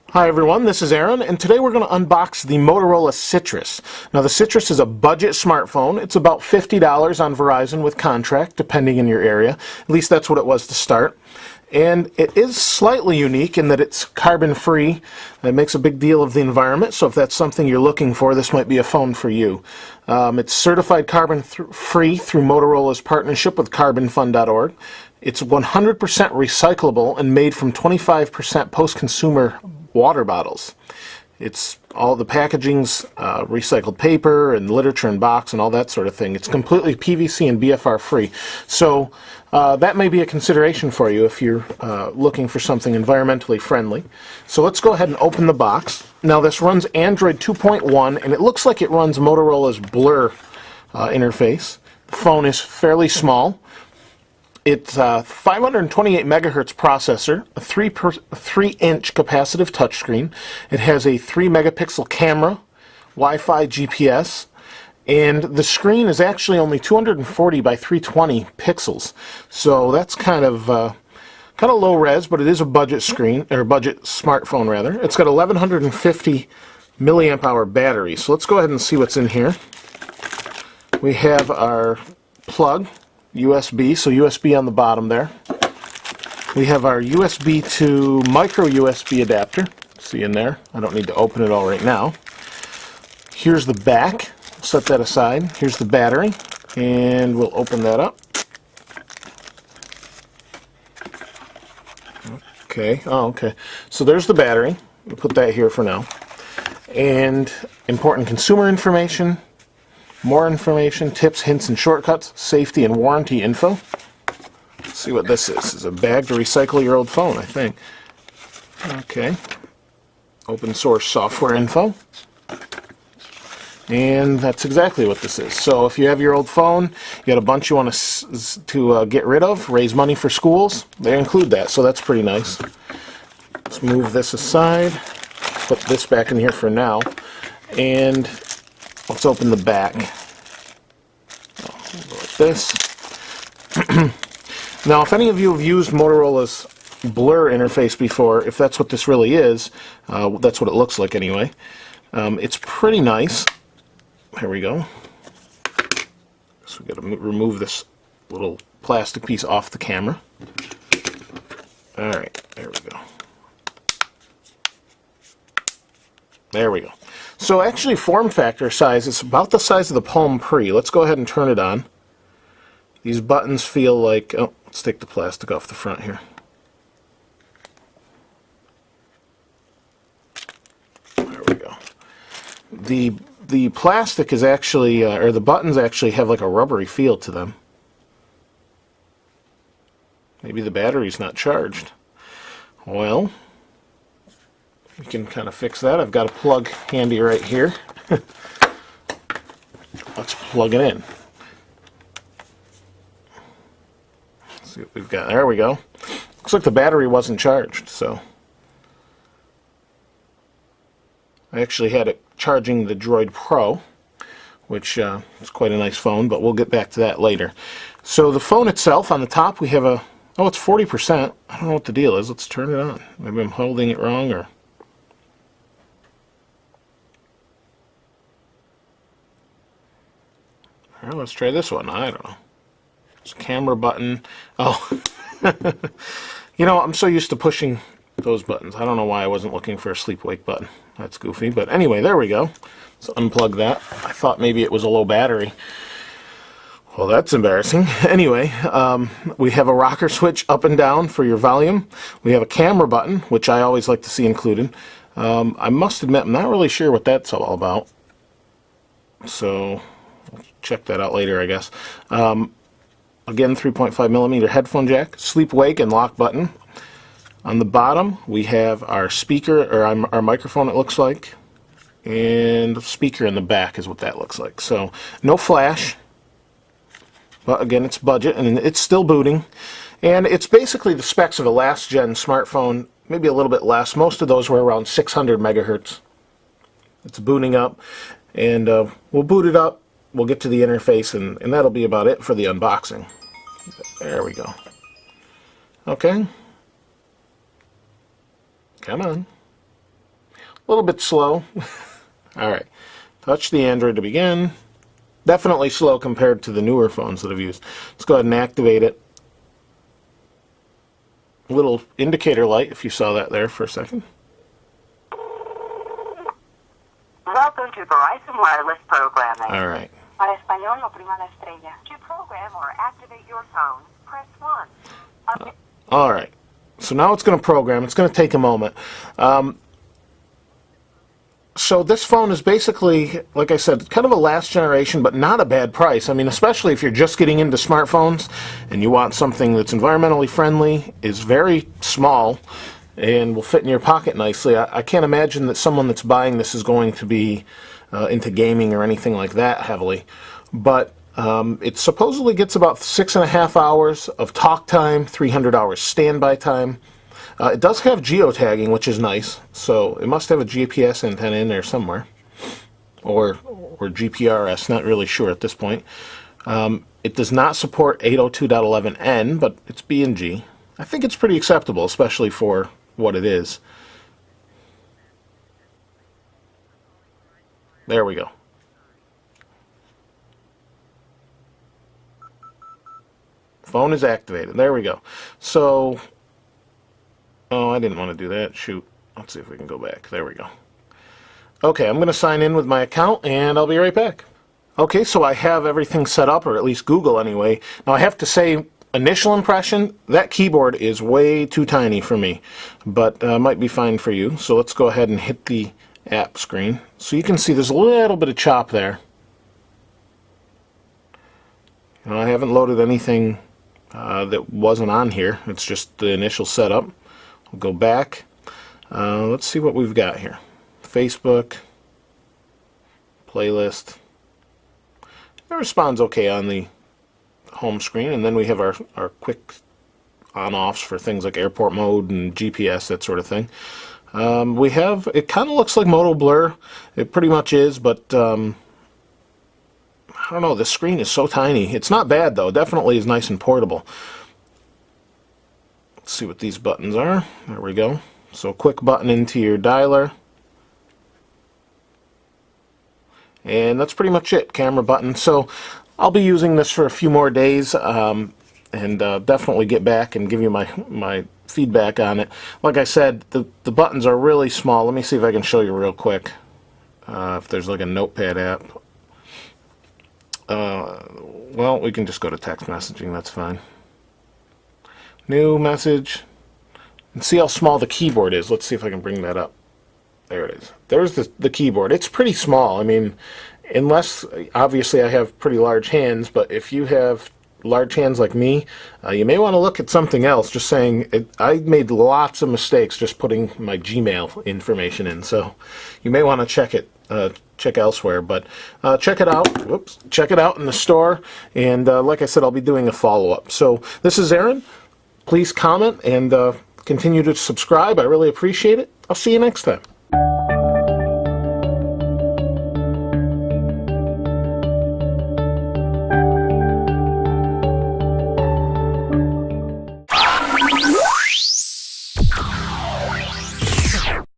Hi everyone, this is Aaron, and today we're going to unbox the Motorola Citrus. Now the Citrus is a budget smartphone. It's about $50 on Verizon with contract, depending in your area. At least that's what it was to start. And it is slightly unique in that it's carbon-free. It makes a big deal of the environment, so if that's something you're looking for, this might be a phone for you. It's certified carbon-free through Motorola's partnership with carbonfund.org. It's 100% recyclable and made from 25% post-consumer water bottles. It's all the packaging's recycled paper and literature and box and all that sort of thing. It's completely PVC and BFR free. So that may be a consideration for you if you're looking for something environmentally friendly. So let's go ahead and open the box. Now this runs Android 2.1 and it looks like it runs Motorola's Blur interface. The phone is fairly small. It's a 528 megahertz processor, a 3-inch capacitive touchscreen. It has a 3 megapixel camera, Wi-Fi, GPS, and the screen is actually only 240 by 320 pixels. So that's kind of low res, but it is a budget screen, or budget smartphone rather. It's got 1150 milliamp hour battery. So let's go ahead and see what's in here. We have our plug. USB, so USB on the bottom there. We have our USB to micro USB adapter. See in there. I don't need to open it all right now. Here's the back. Set that aside. Here's the battery, and we'll open that up. Okay. Oh, okay. So there's the battery. We'll put that here for now. And important consumer information. More information, tips, hints, and shortcuts, safety and warranty info. Let's see what this is. This is a bag to recycle your old phone, I think. Okay. Open source software info. And that's exactly what this is. So if you have your old phone, you got a bunch you want to get rid of, raise money for schools, they include that, so that's pretty nice. Let's move this aside, put this back in here for now, and let's open the back. Go like this. Now, if any of you have used Motorola's Blur interface before, if that's what this really is, that's what it looks like anyway. It's pretty nice. Here we go. So we've got to remove this little plastic piece off the camera. Alright, there we go. There we go. So actually form factor size is about the size of the Palm Pre. Let's go ahead and turn it on. These buttons feel like, oh, let's take the plastic off the front here. There we go. The plastic is actually, or the buttons actually have like a rubbery feel to them. Maybe the battery's not charged. Well, we can kind of fix that. I've got a plug handy right here. Let's plug it in. Let's see what we've got. There we go. Looks like the battery wasn't charged, so I actually had it charging the Droid Pro, which is quite a nice phone, but we'll get back to that later. So the phone itself, on the top we have a, oh, it's 40%. I don't know what the deal is. Let's turn it on. Maybe I'm holding it wrong, or well, let's try this one. I don't know. It's a camera button. Oh, you know, I'm so used to pushing those buttons. I don't know why I wasn't looking for a sleep-wake button. That's goofy. But anyway, there we go. Let's unplug that. I thought maybe it was a low battery. Well, that's embarrassing. Anyway, we have a rocker switch up and down for your volume. We have a camera button, which I always like to see included. I must admit, I'm not really sure what that's all about. So we'll check that out later, I guess. Again, 3.5 millimeter headphone jack, sleep, wake, and lock button. On the bottom, we have our speaker, or our microphone, it looks like. And the speaker in the back is what that looks like. So, no flash. But again, it's budget, and it's still booting. And it's basically the specs of a last-gen smartphone, maybe a little bit less. Most of those were around 600 megahertz. It's booting up, and we'll boot it up. We'll get to the interface, and that'll be about it for the unboxing. There we go. Okay. Come on. A little bit slow. All right. Touch the Android to begin. Definitely slow compared to the newer phones that I've used. Let's go ahead and activate it. Little indicator light, if you saw that there for a second. Welcome to Verizon Wireless Programming. All right. Para español, oprima la estrella. To program or activate your phone, press 1. All right. So now it's going to program. It's going to take a moment. So this phone is basically, like I said, kind of a last generation, but not a bad price. I mean, especially if you're just getting into smartphones and you want something that's environmentally friendly, is very small, and will fit in your pocket nicely. I can't imagine that someone that's buying this is going to be into gaming or anything like that heavily. But it supposedly gets about 6.5 hours of talk time, 300 hours standby time. It does have geotagging, which is nice, so it must have a GPS antenna in there somewhere, or GPRS, not really sure at this point. It does not support 802.11n, but it's B&G. I think it's pretty acceptable, especially for what it is. There we go. Phone is activated. There we go. So, oh, I didn't want to do that. Shoot. Let's see if we can go back. There we go. Okay, I'm going to sign in with my account, and I'll be right back. Okay, so I have everything set up, or at least Google anyway. Now, I have to say, initial impression, that keyboard is way too tiny for me, but might be fine for you. So let's go ahead and hit the app screen. So you can see there's a little bit of chop there. You know, I haven't loaded anything that wasn't on here. It's just the initial setup. We'll go back. Let's see what we've got here. Facebook, playlist. It responds okay on the home screen, and then we have our quick on-offs for things like airport mode and GPS, that sort of thing. We have, it kind of looks like Moto Blur. It pretty much is, but I don't know, the screen is so tiny. It's not bad though, definitely is nice and portable. Let's see what these buttons are. There we go. So quick button into your dialer. And that's pretty much it, camera button. So I'll be using this for a few more days, and definitely get back and give you my feedback on it. Like I said, the buttons are really small. Let me see if I can show you real quick. If there's like a notepad app. Well, we can just go to text messaging, that's fine. New message. And see how small the keyboard is. Let's see if I can bring that up. There it is. There's the keyboard. It's pretty small. I mean, unless, obviously I have pretty large hands, but if you have large hands like me, you may want to look at something else. Just saying, I made lots of mistakes just putting my Gmail information in, so you may want to check it. Check elsewhere, but check it out. Whoops, check it out in the store, and like I said, I'll be doing a follow-up. So this is Aaron. Please comment and continue to subscribe. I really appreciate it. I'll see you next time.